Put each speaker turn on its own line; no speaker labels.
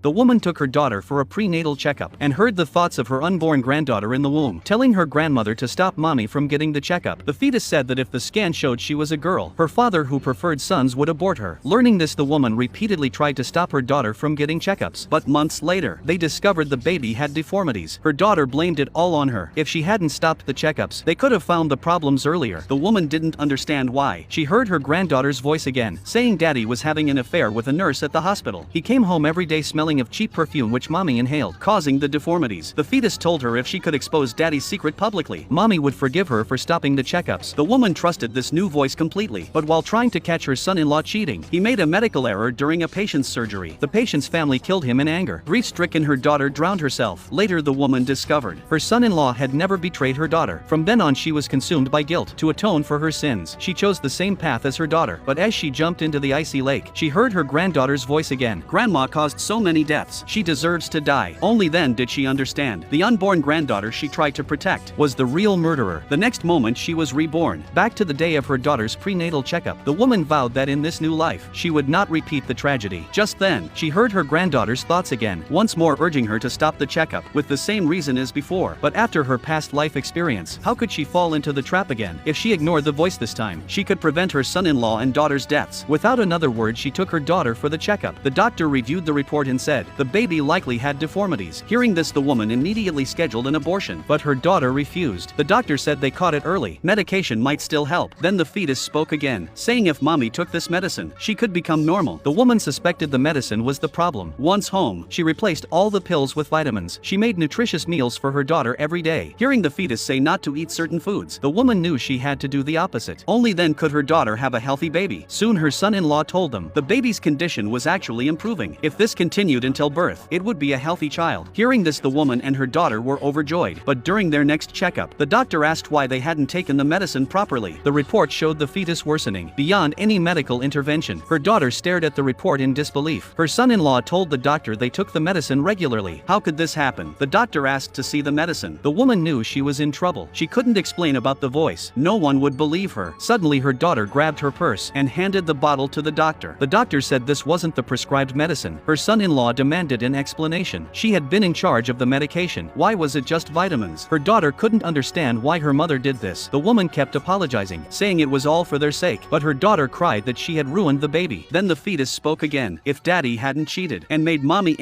The woman took her daughter for a prenatal checkup and heard the thoughts of her unborn granddaughter in the womb, telling her grandmother to stop mommy from getting the checkup. The fetus said that if the scan showed she was a girl, her father, who preferred sons, would abort her. Learning this, the woman repeatedly tried to stop her daughter from getting checkups, but months later, they discovered the baby had deformities. Her daughter blamed it all on her. If she hadn't stopped the checkups, they could have found the problems earlier. The woman didn't understand why. She heard her granddaughter's voice again, saying daddy was having an affair with a nurse at the hospital. He came home every day smelling of cheap perfume which mommy inhaled, causing the deformities. The fetus told her if she could expose daddy's secret publicly, mommy would forgive her for stopping the checkups. The woman trusted this new voice completely, but while trying to catch her son-in-law cheating, he made a medical error during a patient's surgery. The patient's family killed him in anger. Grief-stricken, her daughter drowned herself. Later, the woman discovered her son-in-law had never betrayed her daughter. From then on, she was consumed by guilt. To atone for her sins, she chose the same path as her daughter, but as she jumped into the icy lake, she heard her granddaughter's voice again. Grandma caused so many deaths. She deserves to die. Only then did she understand. The unborn granddaughter she tried to protect was the real murderer. The next moment, she was reborn. Back to the day of her daughter's prenatal checkup, the woman vowed that in this new life, she would not repeat the tragedy. Just then, she heard her granddaughter's thoughts again, once more urging her to stop the checkup, with the same reason as before. But after her past life experience, how could she fall into the trap again? If she ignored the voice this time, she could prevent her son-in-law and daughter's deaths. Without another word, she took her daughter for the checkup. The doctor reviewed the report and said the baby likely had deformities. Hearing this, the woman immediately scheduled an abortion, but her daughter refused. The doctor said they caught it early. Medication might still help. Then the fetus spoke again, saying if mommy took this medicine, she could become normal. The woman suspected the medicine was the problem. Once home, she replaced all the pills with vitamins. She made nutritious meals for her daughter every day. Hearing the fetus say not to eat certain foods, the woman knew she had to do the opposite. Only then could her daughter have a healthy baby. Soon her son-in-law told them the baby's condition was actually improving. If this continued until birth, it would be a healthy child. Hearing this, the woman and her daughter were overjoyed. But during their next checkup, the doctor asked why they hadn't taken the medicine properly. The report showed the fetus worsening beyond any medical intervention. Her daughter stared at the report in disbelief. Her son-in-law told the doctor they took the medicine regularly. How could this happen? The doctor asked to see the medicine. The woman knew she was in trouble. She couldn't explain about the voice. No one would believe her. Suddenly, her daughter grabbed her purse and handed the bottle to the doctor. The doctor said this wasn't the prescribed medicine. Her son-in-law demanded an explanation. She had been in charge of the medication. Why was it just vitamins? Her daughter couldn't understand why her mother did this. The woman kept apologizing, saying it was all for their sake, but her daughter cried that she had ruined the baby. Then the fetus spoke again. If daddy hadn't cheated and made mommy